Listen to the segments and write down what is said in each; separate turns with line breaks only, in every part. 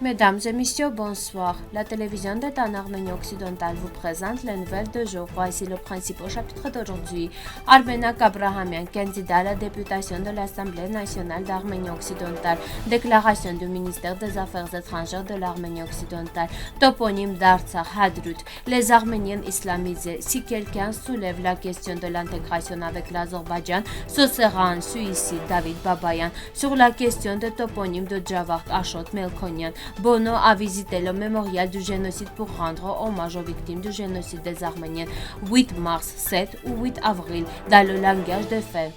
Mesdames et messieurs, bonsoir. La télévision d'État arménien occidental vous présente les nouvelles de jour. Voici le principal chapitre d'aujourd'hui. Armenak Abrahamian, candidat à la députation de l'Assemblée nationale d'Arménie occidentale. Déclaration du ministère des Affaires étrangères de l'Arménie occidentale. Toponyme d'Artsakh, Hadrut. Les Arméniens islamisés. Si quelqu'un soulève la question de l'intégration avec l'Azerbaïdjan, ce sera un suicide. David Babayan. Sur la question de toponyme de Javak Ashot Melkonian. Bono a visité le mémorial du génocide pour rendre hommage aux victimes du génocide des Arméniens 8 mars, 7 ou 8 avril dans le langage des faits.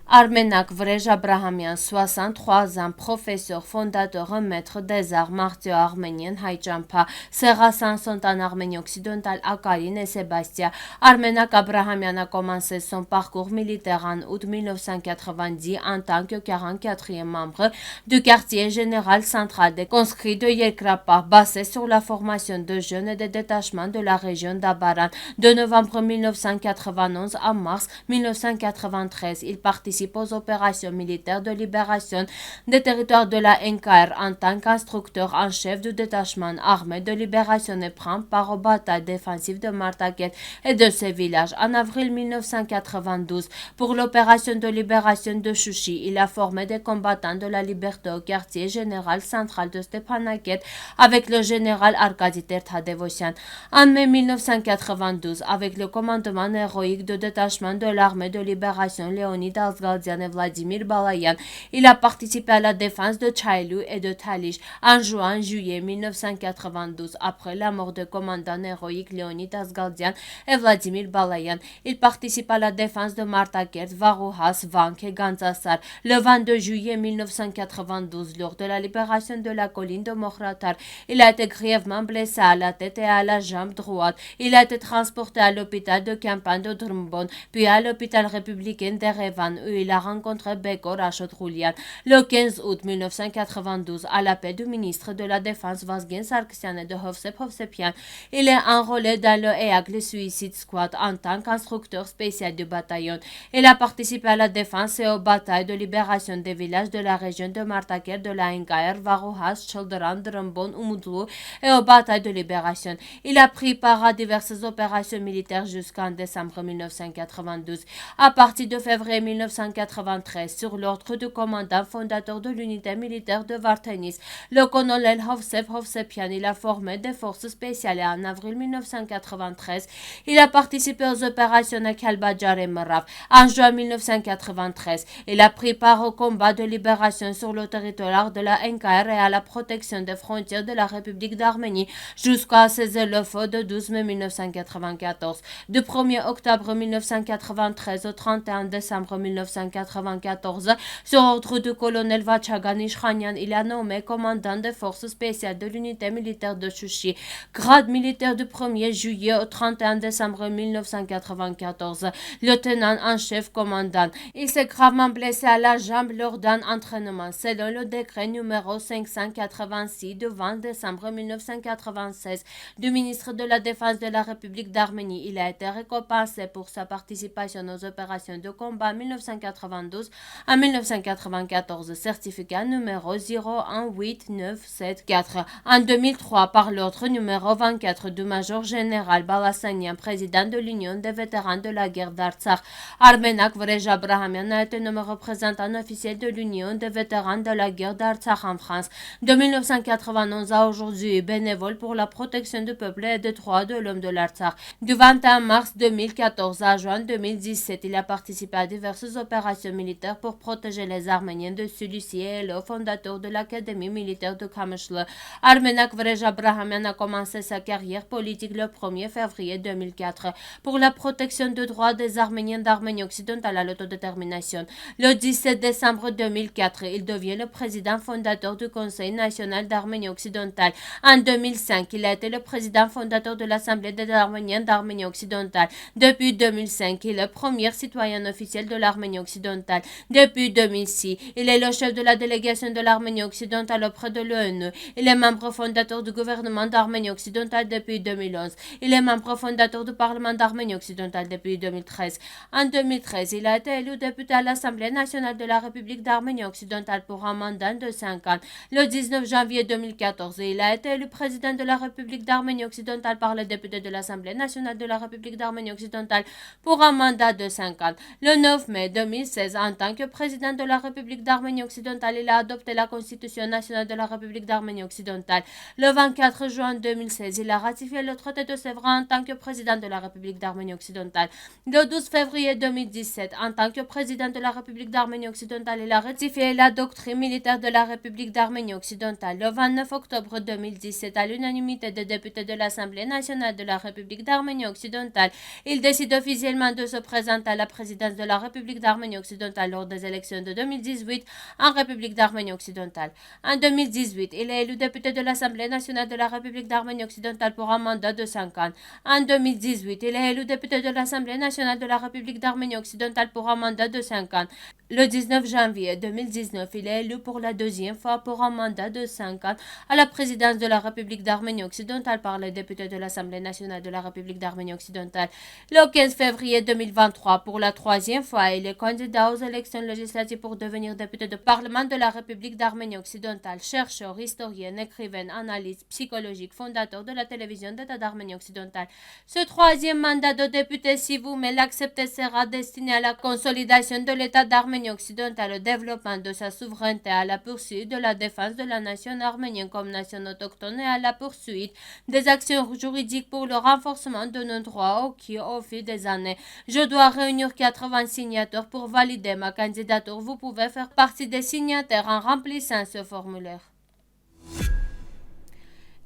Armenak Vrej Abrahamian, 63 ans, professeur, fondateur, maître des arts martiaux arméniens, Haïdjampa, Serassan sont en Arménie occidentale à Karine et Sébastien. Armenak Abrahamian a commencé son parcours militaire en août 1990 en tant que 44e membre du quartier général central des conscrits de Yerkrapa, basé sur la formation de jeunes et des détachements de la région d'Abaran. De novembre 1991 à mars 1993, il participe aux opérations militaires de libération des territoires de la NKR en tant qu'instructeur en chef du détachement armé de libération et prend part aux batailles défensives de Martaket et de ses villages. En avril 1992, pour l'opération de libération de Chouchi, il a formé des combattants de la liberté au quartier général central de Stepanaket avec le général Arkady Tertadevosyan. En mai 1992, avec le commandement héroïque de détachement de l'armée de libération Léonid Azgaldian et Vladimir Balayan, il a participé à la défense de Chailou et de Talish en juin-juillet 1992. Après la mort du commandant héroïque Léonid Azgaldian et Vladimir Balayan, il participe à la défense de Martaket, Varouhas, Vank et Ganzasar. Le 22 juillet 1992, lors de la libération de la colline de Mokhratar, il a été grièvement blessé à la tête et à la jambe droite. Il a été transporté à l'hôpital de campagne de Drumbon, puis à l'hôpital républicain d'Erevan, où il a rencontré Bekor Ashot-Roulian. Le 15 août 1992, à l'appel du ministre de la Défense Vazgen Sargsyan et de Hovsep Hovsepian, il est enrôlé dans le EAC Suicide Squad en tant qu'instructeur spécial du bataillon. Il a participé à la défense et aux batailles de libération des villages de la région de Martaker, de la NKR, Varouhas, Chalderan, Drumbon, Umudlu et aux batailles de libération. Il a pris part à diverses opérations militaires jusqu'en décembre 1992. À partir de février 1993, sur l'ordre du commandant fondateur de l'unité militaire de Vartenis, le colonel Hovsep Hovsepian, il a formé des forces spéciales et en avril 1993, il a participé aux opérations à Kalbadjar et Merav. En juin 1993, il a pris part au combat de libération sur le territoire de la NKR et à la protection des frontières de la République d'Arménie jusqu'à cesser le feu de 12 mai 1994. Du 1er octobre 1993 au 31 décembre 1994, sur ordre du colonel Vachagan Ishkhanian, il a nommé commandant des forces spéciales de l'unité militaire de Chouchi, grade militaire du 1er juillet au 31 décembre 1994, lieutenant en chef commandant. Il s'est gravement blessé à la jambe lors d'un entraînement. Selon le décret numéro 586 du 20 décembre 1996 du ministre de la Défense de la République d'Arménie, il a été récompensé pour sa participation aux opérations de combat 1992 à 1994, certificat numéro 018974. En 2003, par l'ordre numéro 24 du major général Balassanian, président de l'Union des vétérans de la guerre d'Artsakh, Armenak Vrej Abrahamian a été nommé représentant officiel de l'Union des vétérans de la guerre d'Artsakh en France. De 1991 à aujourd'hui, bénévole pour la protection du peuple et des droits de l'homme de l'Artsakh. Du 21 mars 2014 à juin 2017, il a participé à diverses opérations militaires pour protéger les Arméniens de celui-ci et le fondateur de l'Académie militaire de Kamishlo. Armenak Vrej Abrahamian a commencé sa carrière politique le 1er février 2004 pour la protection des droits des Arméniens d'Arménie occidentale à l'autodétermination. Le 17 décembre 2004, il devient le président fondateur du Conseil national d'Arménie occidentale. En 2005, il a été le président fondateur de l'Assemblée des Arméniens d'Arménie occidentale. Depuis 2005, il est le premier citoyen officiel de l'Arménie occidentale occidentale. Depuis 2006, il est le chef de la délégation de l'Arménie occidentale auprès de l'ONU. Il est membre fondateur du gouvernement d'Arménie occidentale depuis 2011. Il est membre fondateur du Parlement d'Arménie occidentale depuis 2013. En 2013, il a été élu député à l'Assemblée nationale de la République d'Arménie occidentale pour un mandat de 5 ans. Le 19 janvier 2014, il a été élu président de la République d'Arménie occidentale par les députés de l'Assemblée nationale de la République d'Arménie occidentale pour un mandat de 5 ans. Le 9 mai 2016, en tant que président de la République d'Arménie occidentale, il a adopté la Constitution nationale de la République d'Arménie occidentale. Le 24 juin 2016, il a ratifié le traité de Sèvres en tant que président de la République d'Arménie occidentale. Le 12 février 2017, en tant que président de la République d'Arménie occidentale, il a ratifié la doctrine militaire de la République d'Arménie occidentale. Le 29 octobre 2017, à l'unanimité des députés de l'Assemblée nationale de la République d'Arménie occidentale, il décide officiellement de se présenter à la présidence de la République d'Arménie occidentale lors des élections de 2018 en République d'Arménie occidentale. En 2018, il est élu député de l'Assemblée nationale de la République d'Arménie occidentale pour un mandat de 5 ans. En 2018, il est élu député de l'Assemblée nationale de la République d'Arménie occidentale pour un mandat de 5 ans. Le 19 janvier 2019, il est élu pour la deuxième fois pour un mandat de 5 ans à la présidence de la République d'Arménie occidentale par les députés de l'Assemblée nationale de la République d'Arménie occidentale. Le 15 février 2023, pour la troisième fois, il est candidat aux élections législatives pour devenir député de Parlement de la République d'Arménie occidentale. Chercheur, historien, écrivain, analyste psychologique, fondateur de la télévision d'État d'Arménie occidentale. Ce troisième mandat de député, si vous me l'acceptez, sera destiné à la consolidation de l'État d'Arménie occidentale, au développement de sa souveraineté, à la poursuite de la défense de la nation arménienne comme nation autochtone et à la poursuite des actions juridiques pour le renforcement de nos droits qui, au fil des années, je dois réunir 80 signataires pour valider ma candidature. Vous pouvez faire partie des signataires en remplissant ce formulaire.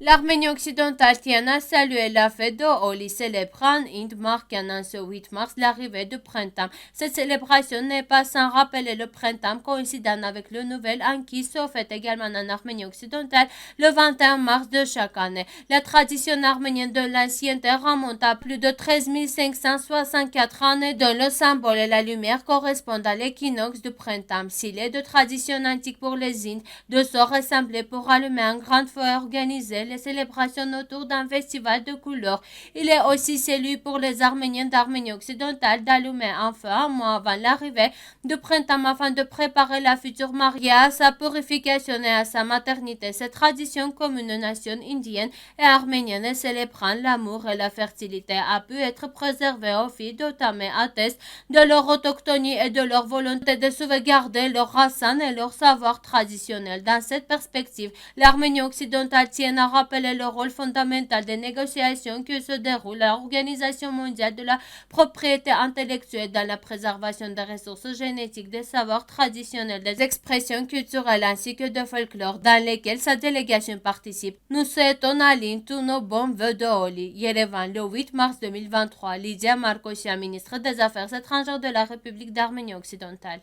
L'Arménie occidentale tient à saluer la fête de Holi célébrant Inde marquant en ce 8 mars l'arrivée du printemps. Cette célébration n'est pas sans rappeler le printemps coïncidant avec le nouvel an qui se fête également en Arménie occidentale le 21 mars de chaque année. La tradition arménienne de l'ancienneté remonte à plus de 13 564 années dont le symbole et la lumière correspondent à l'équinoxe du printemps. S'il est de tradition antique pour les Indes de se rassembler pour allumer un grand feu organisé les célébrations autour d'un festival de couleurs. Il est aussi celui pour les Arméniens d'Arménie occidentale d'allumer un feu un mois avant l'arrivée du printemps afin de préparer la future mariée à sa purification et à sa maternité. Cette tradition commune aux nations indiennes et arméniennes célébrant l'amour et la fertilité a pu être préservée au fil de temps et atteste de leur autochtonie et de leur volonté de sauvegarder leur racine et leur savoir traditionnel. Dans cette perspective, l'Arménie occidentale tient à rappeler le rôle fondamental des négociations que se déroulent à l'Organisation mondiale de la propriété intellectuelle dans la préservation des ressources génétiques, des savoirs traditionnels, des expressions culturelles ainsi que de folklore dans lesquelles sa délégation participe. Nous souhaitons en ligne tous nos bons vœux de Holi. Yerevan, le 8 mars 2023. Lydia Markosian, ministre des Affaires étrangères de la République d'Arménie occidentale.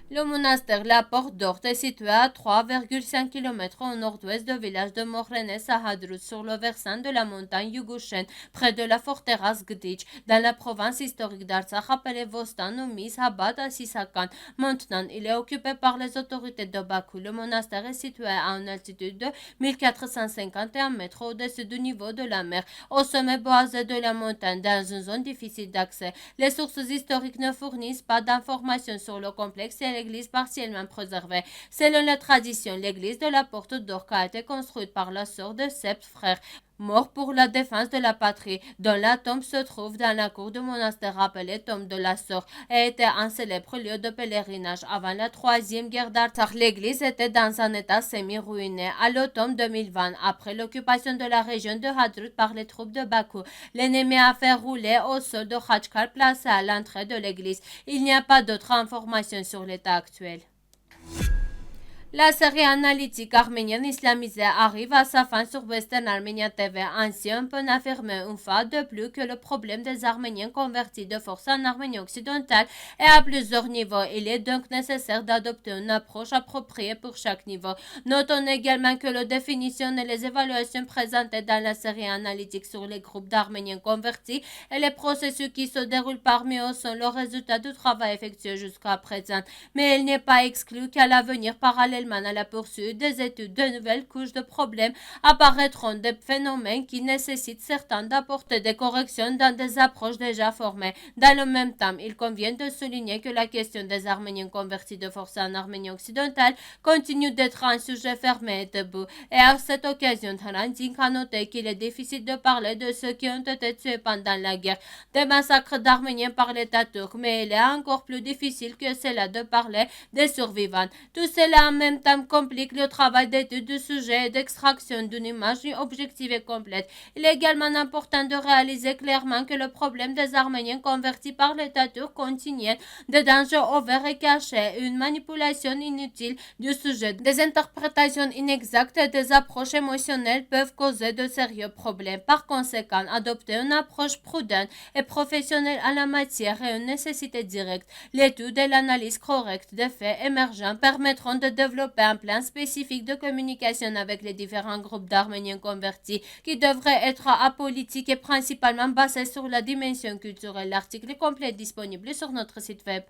Le monastère La Porte d'Ort est situé à 3,5 km au nord-ouest du village de Mohrene Sahadrut, sur le versant de la montagne Yugushen, près de la forteresse Gdic, dans la province historique d'Artsakh, appelée Vostan ou Mishabad à Sisakan. Maintenant, il est occupé par les autorités de Bakou. Le monastère est situé à une altitude de 1451 mètres au-dessus du niveau de la mer, au sommet boisé de la montagne, dans une zone difficile d'accès. Les sources historiques ne fournissent pas d'informations sur le complexe et l'église partiellement préservée. Selon la tradition, l'église de la Porte d'Or a été construite par la sœur de sept frères morts pour la défense de la patrie, dont la tombe se trouve dans la cour du monastère appelée tombe de la sœur et était un célèbre lieu de pèlerinage. Avant la troisième guerre d'Artsakh, l'église était dans un état semi-ruiné. À l'automne 2020, après l'occupation de la région de Hadrut par les troupes de Bakou, l'ennemi a fait rouler au sol de Khachkar placé à l'entrée de l'église. Il n'y a pas d'autres informations sur l'état actuel. La série analytique arménienne islamisée arrive à sa fin sur Western Armenia TV. Ainsi, on peut affirmer une fois de plus que le problème des Arméniens convertis de force en Arménie occidentale est à plusieurs niveaux. Il est donc nécessaire d'adopter une approche appropriée pour chaque niveau. Notons également que la définition et les évaluations présentées dans la série analytique sur les groupes d'Arméniens convertis et les processus qui se déroulent parmi eux sont le résultat du travail effectué jusqu'à présent. Mais il n'est pas exclu qu'à l'avenir, parallèlement à la poursuite des études, de nouvelles couches de problèmes apparaîtront, des phénomènes qui nécessitent certains d'apporter des corrections dans des approches déjà formées. Dans le même temps, il convient de souligner que la question des Arméniens convertis de force en Arménie occidentale continue d'être un sujet fermé et tabou. Et à cette occasion, Tarantin a noté qu'il est difficile de parler de ceux qui ont été tués pendant la guerre, des massacres d'Arméniens par l'État turc, mais il est encore plus difficile que cela de parler des survivants. Tout cela en même temps complique le travail d'étude du sujet et d'extraction d'une image objective et complète. Il est également important de réaliser clairement que le problème des Arméniens convertis par l'État turc contient des dangers ouverts et cachés, une manipulation inutile du sujet, des interprétations inexactes et des approches émotionnelles peuvent causer de sérieux problèmes. Par conséquent, adopter une approche prudente et professionnelle en la matière est une nécessité directe. L'étude et l'analyse correcte des faits émergents permettront de développer un plan spécifique de communication avec les différents groupes d'Arméniens convertis qui devrait être apolitique et principalement basé sur la dimension culturelle. L'article est complet disponible sur notre site web.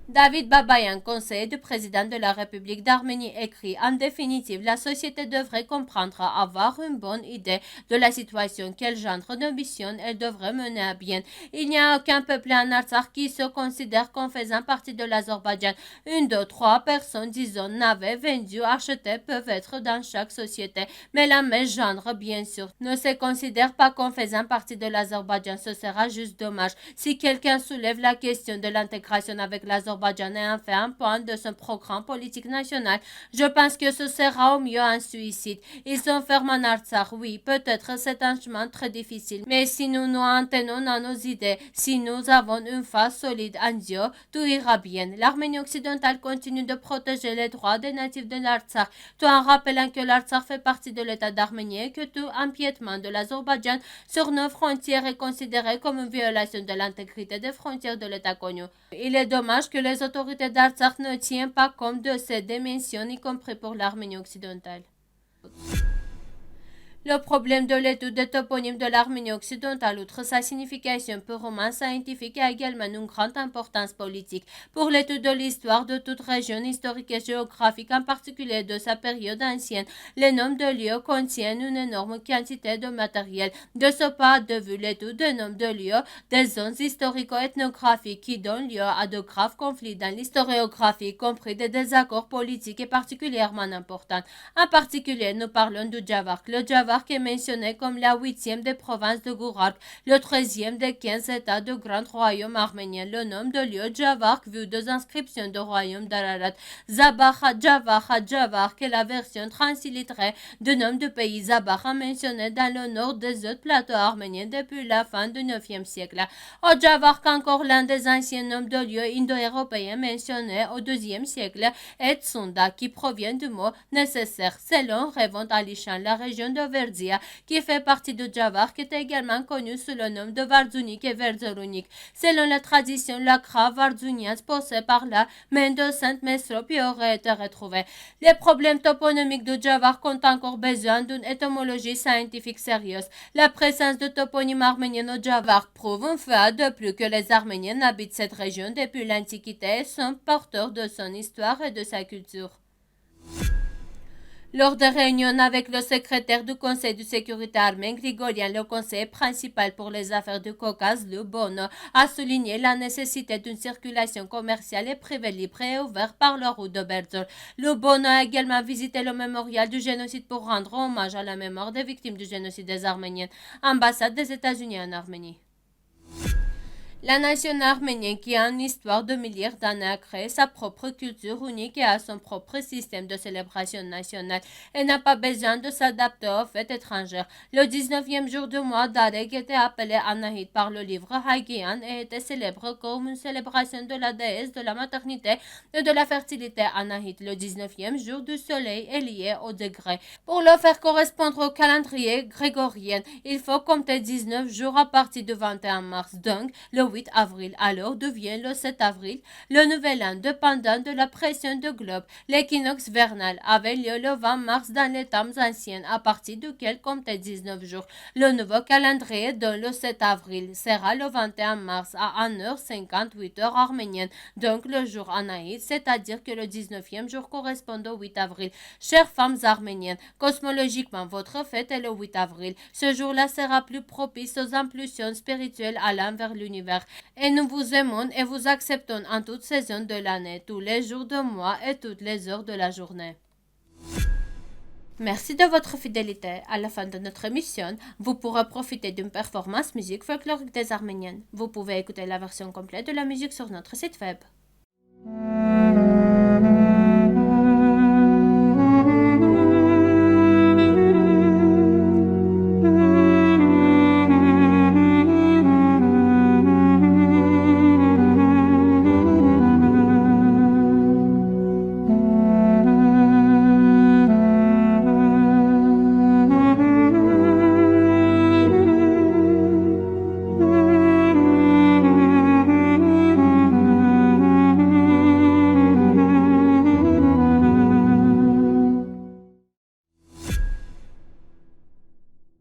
David Babayan, conseiller du président de la République d'Arménie, écrit: en définitive, la société devrait comprendre, avoir une bonne idée de la situation, quel genre d'ambition elle devrait mener à bien. Il n'y a aucun peuple en Artsakh qui se considère comme faisant partie de l'Azerbaïdjan. Une, deux, trois personnes, disons, n'avaient vendu, acheté, peuvent être dans chaque société, mais la même genre, bien sûr, ne se considère pas comme faisant partie de l'Azerbaïdjan. Ce sera juste dommage. Si quelqu'un soulève la question de l'intégration avec l'Azerbaïdjan et en fait un point de son programme politique national, je pense que ce sera au mieux un suicide. Ils sont fermes en Artsakh, oui, peut-être c'est un chemin très difficile, mais si nous nous en tenons à nos idées, si nous avons une face solide en Dieu, tout ira bien. L'Arménie occidentale continue de protéger les droits des natifs de l'Artsakh, tout en rappelant que l'Artsakh fait partie de l'État d'Arménie et que tout empiètement de l'Azerbaïdjan sur nos frontières est considéré comme une violation de l'intégrité des frontières de l'État connu. Il est dommage que les autorités d'Artsakh ne tiennent pas compte de ces dimensions, y compris pour l'Arménie occidentale. Le problème de l'étude des toponymes de l'Arménie occidentale, outre sa signification purement scientifique, a également une grande importance politique. Pour l'étude de l'histoire de toute région historique et géographique, en particulier de sa période ancienne, les noms de lieux contiennent une énorme quantité de matériel. De ce point de vue, l'étude des noms de lieux des zones historico-ethnographiques qui donnent lieu à de graves conflits dans l'historiographie, y compris des désaccords politiques, est particulièrement importante. En particulier, nous parlons du Javark. Le Javark est mentionné comme la 8e des provinces de Gourark, le 13e des 15 États du Grand Royaume arménien. Le nom de lieu Javark vu des inscriptions du royaume d'Ararat. Zabaha, Javaha, Javark est la version translitérée du nom du pays Zabaha mentionné dans le nord des autres plateaux arméniens depuis la fin du 9e siècle. Au Javark, encore l'un des anciens noms de lieux indo-européens mentionnés au 2e siècle est Tsunda, qui provient du mot nécessaire. Selon Revont Alishan, la région de Verdia, qui fait partie de Javark, est également connue sous le nom de Varzunik et Verzerunik. Selon la tradition, la crave varzounienne posée par la main de Sainte Mesrop y aurait été retrouvée. Les problèmes toponymiques de Javark ont encore besoin d'une étymologie scientifique sérieuse. La présence de toponymes arméniens au Javark prouve une fois de plus que les Arméniens habitent cette région depuis l'Antiquité et sont porteurs de son histoire et de sa culture. Lors des réunions avec le secrétaire du Conseil de sécurité armé, Grigorian, le conseiller principal pour les affaires du Caucase, le Bono, a souligné la nécessité d'une circulation commerciale et privée libre et ouverte par la route de Berzour. Le Bono a également visité le mémorial du génocide pour rendre hommage à la mémoire des victimes du génocide des Arméniens. Ambassade des États-Unis en Arménie. La nation arménienne, qui a une histoire de milliers d'années, a créé sa propre culture unique et a son propre système de célébration nationale et n'a pas besoin de s'adapter aux fêtes étrangères. Le 19e jour du mois d'Areg était appelé Anahit par le livre Haggian et était célébré comme une célébration de la déesse de la maternité et de la fertilité. Anahit, le 19e jour du soleil, est lié au degré. Pour le faire correspondre au calendrier grégorien, il faut compter 19 jours à partir du 21 mars. Donc, le 8 avril alors devient le 7 avril, le nouvel an dépendant de la pression du globe. L'équinoxe vernal avait lieu le 20 mars dans les temps anciens, à partir duquel comptait 19 jours. Le nouveau calendrier donne le 7 avril sera le 21 mars à 1h50 8h arménienne, donc le jour Anaïd, c'est-à-dire que le 19e jour correspond au 8 avril. Chères femmes arméniennes, cosmologiquement, votre fête est le 8 avril. Ce jour-là sera plus propice aux impulsions spirituelles allant vers l'univers. Et nous vous aimons et vous acceptons en toute saison de l'année, tous les jours du mois et toutes les heures de la journée. Merci de votre fidélité. À la fin de notre émission, vous pourrez profiter d'une performance musique folklorique des Arméniennes. Vous pouvez écouter la version complète de la musique sur notre site web.